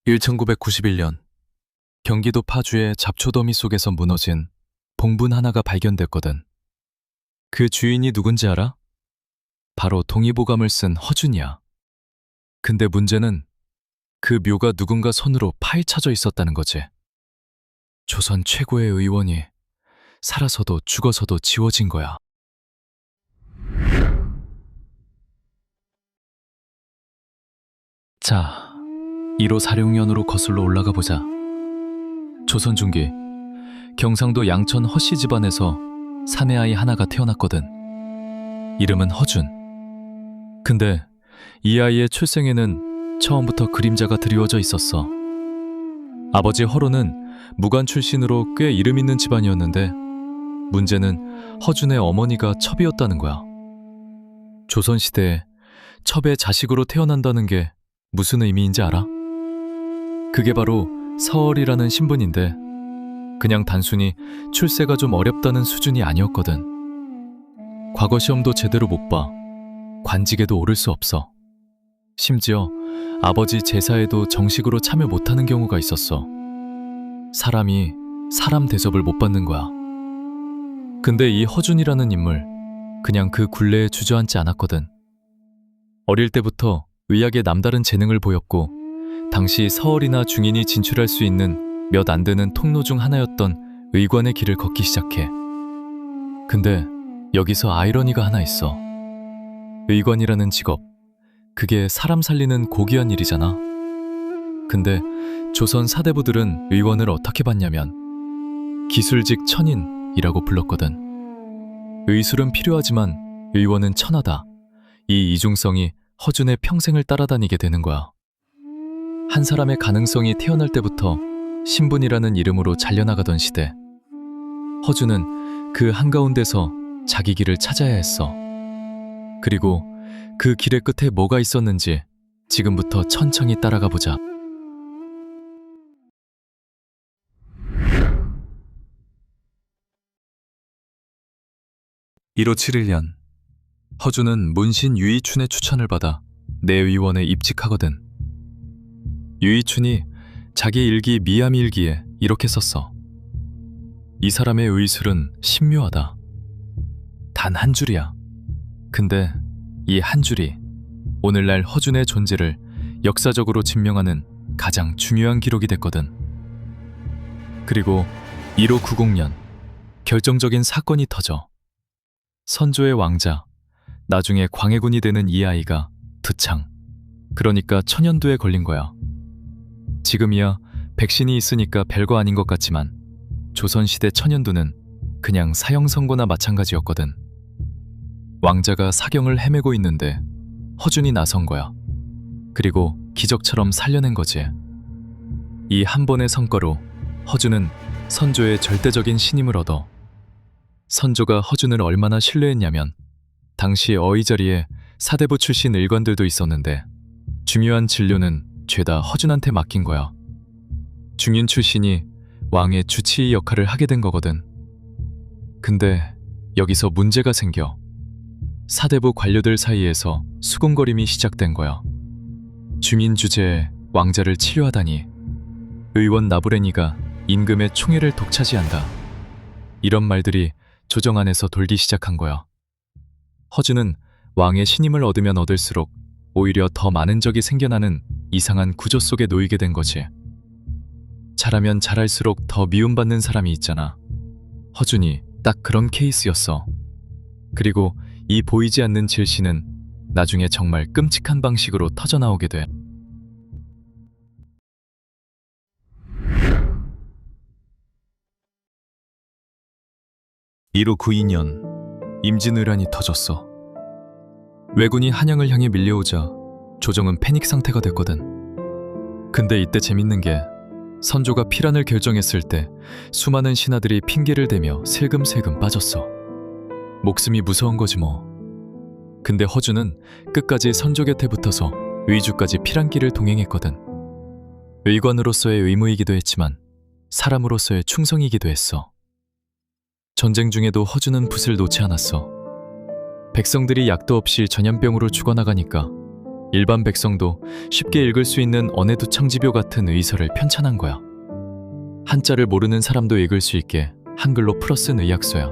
1991년 경기도 파주의 잡초더미 속에서 무너진 봉분 하나가 발견됐거든. 그 주인이 누군지 알아? 바로 동의보감을 쓴 허준이야. 근데 문제는 그 묘가 누군가 손으로 파헤쳐져 있었다는 거지. 조선 최고의 의원이 살아서도 죽어서도 지워진 거야. 자, 1546년으로 거슬러 올라가 보자. 조선 중기 경상도 양천 허씨 집안에서 사내 아이 하나가 태어났거든. 이름은 허준. 근데 이 아이의 출생에는 처음부터 그림자가 드리워져 있었어. 아버지 허로는 무관 출신으로 꽤 이름 있는 집안이었는데 문제는 허준의 어머니가 첩이었다는 거야. 조선시대에 첩의 자식으로 태어난다는 게 무슨 의미인지 알아? 그게 바로 서얼이라는 신분인데 그냥 단순히 출세가 좀 어렵다는 수준이 아니었거든. 과거 시험도 제대로 못 봐. 관직에도 오를 수 없어. 심지어 아버지 제사에도 정식으로 참여 못하는 경우가 있었어. 사람이 사람 대접을 못 받는 거야. 근데 이 허준이라는 인물 그냥 그 굴레에 주저앉지 않았거든. 어릴 때부터 의학에 남다른 재능을 보였고 당시 서얼이나 중인이 진출할 수 있는 몇 안 되는 통로 중 하나였던 의관의 길을 걷기 시작해. 근데 여기서 아이러니가 하나 있어. 의관이라는 직업, 그게 사람 살리는 고귀한 일이잖아. 근데 조선 사대부들은 의관을 어떻게 봤냐면 기술직 천인이라고 불렀거든. 의술은 필요하지만 의원은 천하다. 이 이중성이 허준의 평생을 따라다니게 되는 거야. 한 사람의 가능성이 태어날 때부터 신분이라는 이름으로 잘려나가던 시대. 허준은 그 한가운데서 자기 길을 찾아야 했어. 그리고 그 길의 끝에 뭐가 있었는지 지금부터 천천히 따라가 보자. 1571년 허준은 문신 유이춘의 추천을 받아 내의원에 입직하거든. 유이춘이 자기 일기 미암일기에 이렇게 썼어. 이 사람의 의술은 신묘하다. 단 한 줄이야. 근데 이 한 줄이 오늘날 허준의 존재를 역사적으로 증명하는 가장 중요한 기록이 됐거든. 그리고 1590년 결정적인 사건이 터져. 선조의 왕자, 나중에 광해군이 되는 이 아이가 드창, 그러니까 천연두에 걸린 거야. 지금이야 백신이 있으니까 별거 아닌 것 같지만 조선시대 천연두는 그냥 사형선고나 마찬가지였거든. 왕자가 사경을 헤매고 있는데 허준이 나선 거야. 그리고 기적처럼 살려낸 거지. 이 한 번의 성과로 허준은 선조의 절대적인 신임을 얻어. 선조가 허준을 얼마나 신뢰했냐면 당시 어의자리에 사대부 출신 일관들도 있었는데 중요한 진료는 죄다 허준한테 맡긴 거야. 중인 출신이 왕의 주치의 역할을 하게 된 거거든. 근데 여기서 문제가 생겨. 사대부 관료들 사이에서 수군거림이 시작된 거야. 중인 주제에 왕자를 치료하다니. 의원 나부레니가 임금의 총애를 독차지한다. 이런 말들이 조정 안에서 돌기 시작한 거야. 허준은 왕의 신임을 얻으면 얻을수록 오히려 더 많은 적이 생겨나는 이상한 구조 속에 놓이게 된 거지. 잘하면 잘할수록 더 미움받는 사람이 있잖아. 허준이 딱 그런 케이스였어. 그리고 이 보이지 않는 질신은 나중에 정말 끔찍한 방식으로 터져나오게 돼. (1592년) 임진왜란이 터졌어. 왜군이 한양을 향해 밀려오자 조정은 패닉 상태가 됐거든. 근데 이때 재밌는 게 선조가 피란을 결정했을 때 수많은 신하들이 핑계를 대며 슬금슬금 빠졌어. 목숨이 무서운 거지 뭐. 근데 허준은 끝까지 선조 곁에 붙어서 의주까지 피란길을 동행했거든. 의관으로서의 의무이기도 했지만 사람으로서의 충성이기도 했어. 전쟁 중에도 허준은 붓을 놓지 않았어. 백성들이 약도 없이 전염병으로 죽어나가니까 일반 백성도 쉽게 읽을 수 있는 언해도 청지표 같은 의서를 편찬한 거야. 한자를 모르는 사람도 읽을 수 있게 한글로 풀어 쓴 의약서야.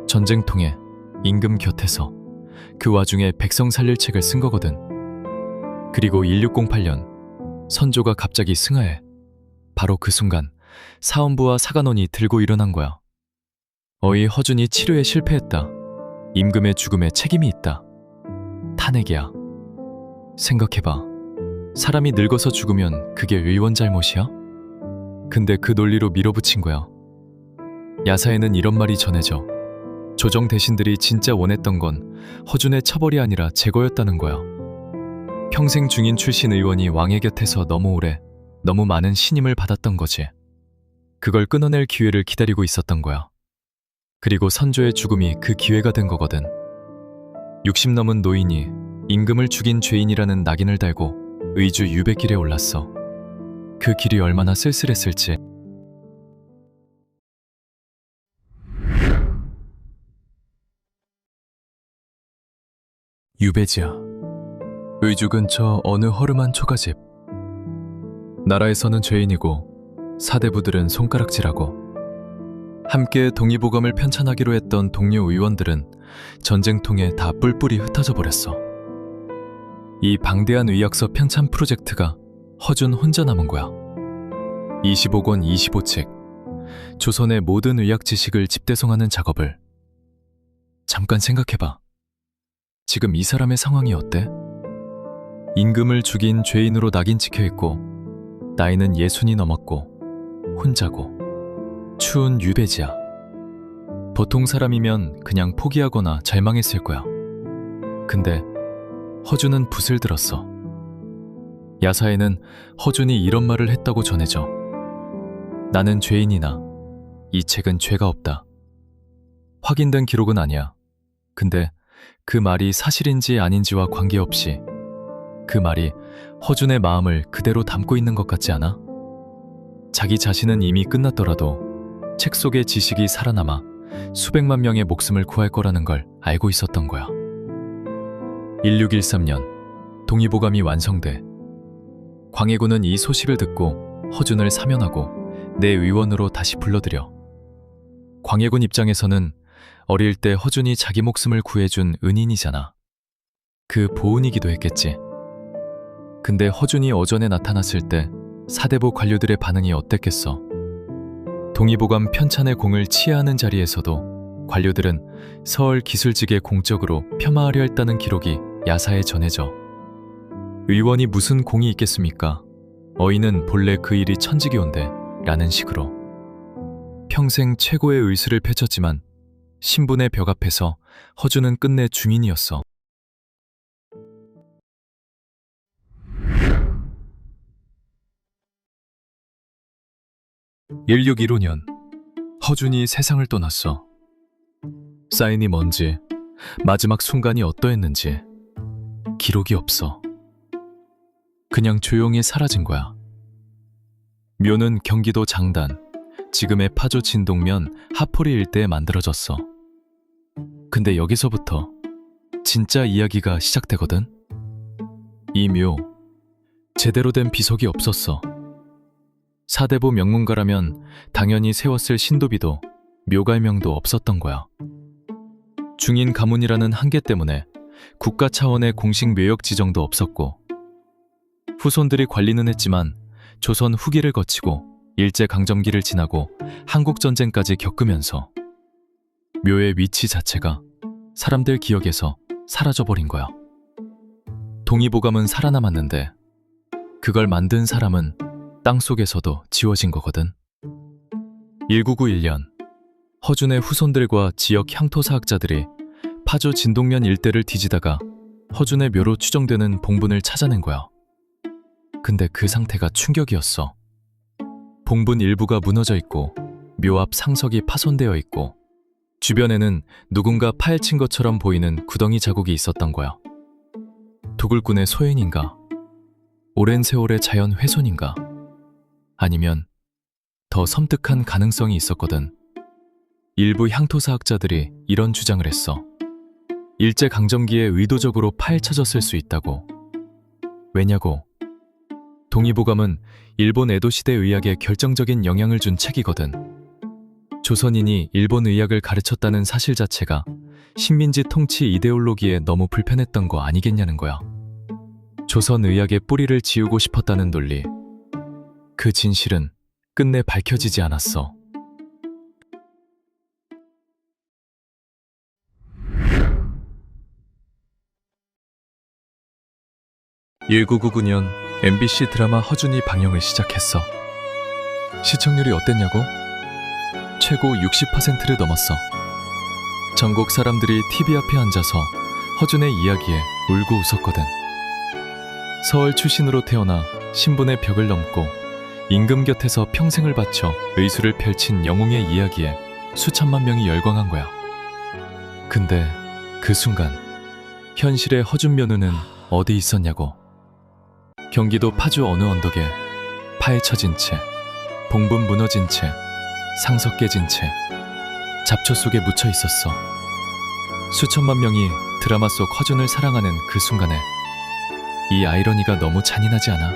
전쟁통에 임금 곁에서 그 와중에 백성 살릴 책을 쓴 거거든. 그리고 1608년 선조가 갑자기 승하해. 바로 그 순간 사헌부와 사관원이 들고 일어난 거야. 어이 허준이 치료에 실패했다. 임금의 죽음에 책임이 있다. 탄핵이야. 생각해봐. 사람이 늙어서 죽으면 그게 의원 잘못이야? 근데 그 논리로 밀어붙인 거야. 야사에는 이런 말이 전해져. 조정 대신들이 진짜 원했던 건 허준의 처벌이 아니라 제거였다는 거야. 평생 중인 출신 의원이 왕의 곁에서 너무 오래, 너무 많은 신임을 받았던 거지. 그걸 끊어낼 기회를 기다리고 있었던 거야. 그리고 선조의 죽음이 그 기회가 된 거거든. 60 넘은 노인이 임금을 죽인 죄인이라는 낙인을 달고 의주 유배길에 올랐어. 그 길이 얼마나 쓸쓸했을지. 유배지야. 의주 근처 어느 허름한 초가집. 나라에서는 죄인이고 사대부들은 손가락질하고, 함께 동의보감을 편찬하기로 했던 동료 의원들은 전쟁통에 다 뿔뿔이 흩어져 버렸어. 이 방대한 의학서 편찬 프로젝트가 허준 혼자 남은 거야. 25권 25책, 조선의 모든 의학 지식을 집대성하는 작업을. 잠깐 생각해봐. 지금 이 사람의 상황이 어때? 임금을 죽인 죄인으로 낙인 찍혀있고, 나이는 60이 넘었고, 혼자고, 추운 유배지야. 보통 사람이면 그냥 포기하거나 절망했을 거야. 근데 허준은 붓을 들었어. 야사에는 허준이 이런 말을 했다고 전해져. 나는 죄인이나 이 책은 죄가 없다. 확인된 기록은 아니야. 근데 그 말이 사실인지 아닌지와 관계없이 그 말이 허준의 마음을 그대로 담고 있는 것 같지 않아? 자기 자신은 이미 끝났더라도 책 속의 지식이 살아남아 수백만 명의 목숨을 구할 거라는 걸 알고 있었던 거야. 1613년 동의보감이 완성돼. 광해군은 이 소식을 듣고 허준을 사면하고 내 의원으로 다시 불러들여. 광해군 입장에서는 어릴 때 허준이 자기 목숨을 구해준 은인이잖아. 그 보은이기도 했겠지. 근데 허준이 어전에 나타났을 때 사대부 관료들의 반응이 어땠겠어? 동의보감 편찬의 공을 치하하는 자리에서도 관료들은 서울기술직의 공적으로 폄하하려 했다는 기록이 야사에 전해져. 의원이 무슨 공이 있겠습니까? 어이는 본래 그 일이 천직이온데 라는 식으로. 평생 최고의 의술을 펼쳤지만 신분의 벽 앞에서 허준은 끝내 중인이었어. 1615년 허준이 세상을 떠났어. 사인이 뭔지, 마지막 순간이 어떠했는지 기록이 없어. 그냥 조용히 사라진 거야. 묘는 경기도 장단, 지금의 파주 진동면 하포리 일대에 만들어졌어. 근데 여기서부터 진짜 이야기가 시작되거든. 이 묘, 제대로 된 비석이 없었어. 사대부 명문가라면 당연히 세웠을 신도비도 묘갈명도 없었던 거야. 중인 가문이라는 한계 때문에 국가 차원의 공식 묘역 지정도 없었고, 후손들이 관리는 했지만 조선 후기를 거치고 일제강점기를 지나고 한국전쟁까지 겪으면서 묘의 위치 자체가 사람들 기억에서 사라져버린 거야. 동의보감은 살아남았는데 그걸 만든 사람은 땅속에서도 지워진 거거든. 1991년 허준의 후손들과 지역 향토사학자들이 파주 진동면 일대를 뒤지다가 허준의 묘로 추정되는 봉분을 찾아낸 거야. 근데 그 상태가 충격이었어. 봉분 일부가 무너져 있고 묘 앞 상석이 파손되어 있고 주변에는 누군가 파헤친 것처럼 보이는 구덩이 자국이 있었던 거야. 도굴꾼의 소행인가? 오랜 세월의 자연 훼손인가? 아니면 더 섬뜩한 가능성이 있었거든. 일부 향토사학자들이 이런 주장을 했어. 일제강점기에 의도적으로 파헤쳐졌을 수 있다고. 왜냐고? 동의보감은 일본 에도 시대 의학에 결정적인 영향을 준 책이거든. 조선인이 일본 의학을 가르쳤다는 사실 자체가 식민지 통치 이데올로기에 너무 불편했던 거 아니겠냐는 거야. 조선 의학의 뿌리를 지우고 싶었다는 논리. 그 진실은 끝내 밝혀지지 않았어. 1999년 MBC 드라마 허준이 방영을 시작했어. 시청률이 어땠냐고? 최고 60%를 넘었어. 전국 사람들이 TV 앞에 앉아서 허준의 이야기에 울고 웃었거든. 서울 출신으로 태어나 신분의 벽을 넘고 임금 곁에서 평생을 바쳐 의수를 펼친 영웅의 이야기에 수천만 명이 열광한 거야. 근데 그 순간 현실의 허준 면우는 어디 있었냐고. 경기도 파주 어느 언덕에 파헤쳐진 채, 봉분 무너진 채, 상석 깨진 채 잡초 속에 묻혀 있었어. 수천만 명이 드라마 속 허준을 사랑하는 그 순간에 이 아이러니가 너무 잔인하지 않아?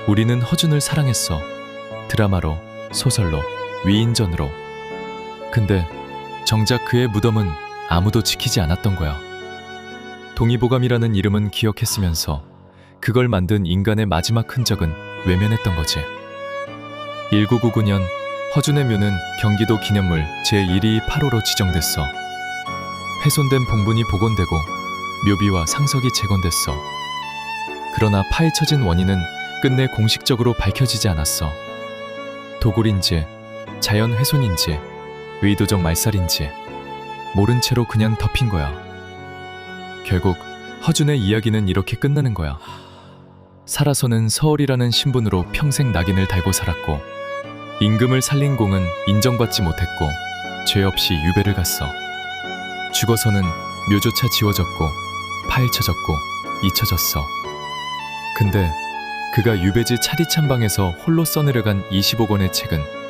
우리는 허준을 사랑했어. 드라마로, 소설로, 위인전으로. 근데 정작 그의 무덤은 아무도 지키지 않았던 거야. 동의보감이라는 이름은 기억했으면서 그걸 만든 인간의 마지막 흔적은 외면했던 거지. 1999년 허준의 묘는 경기도 기념물 제128호로 지정됐어. 훼손된 봉분이 복원되고 묘비와 상석이 재건됐어. 그러나 파헤쳐진 원인은 끝내 공식적으로 밝혀지지 않았어. 도굴인지, 자연 훼손인지, 의도적 말살인지 모른 채로 그냥 덮인 거야. 결국 허준의 이야기는 이렇게 끝나는 거야. 살아서는 서울이라는 신분으로 평생 낙인을 달고 살았고 임금을 살린 공은 인정받지 못했고 죄 없이 유배를 갔어. 죽어서는 묘조차 지워졌고 파헤쳐졌고 잊혀졌어. 근데 그가 유배지 차디찬 방에서 홀로 써내려간 25권의 책은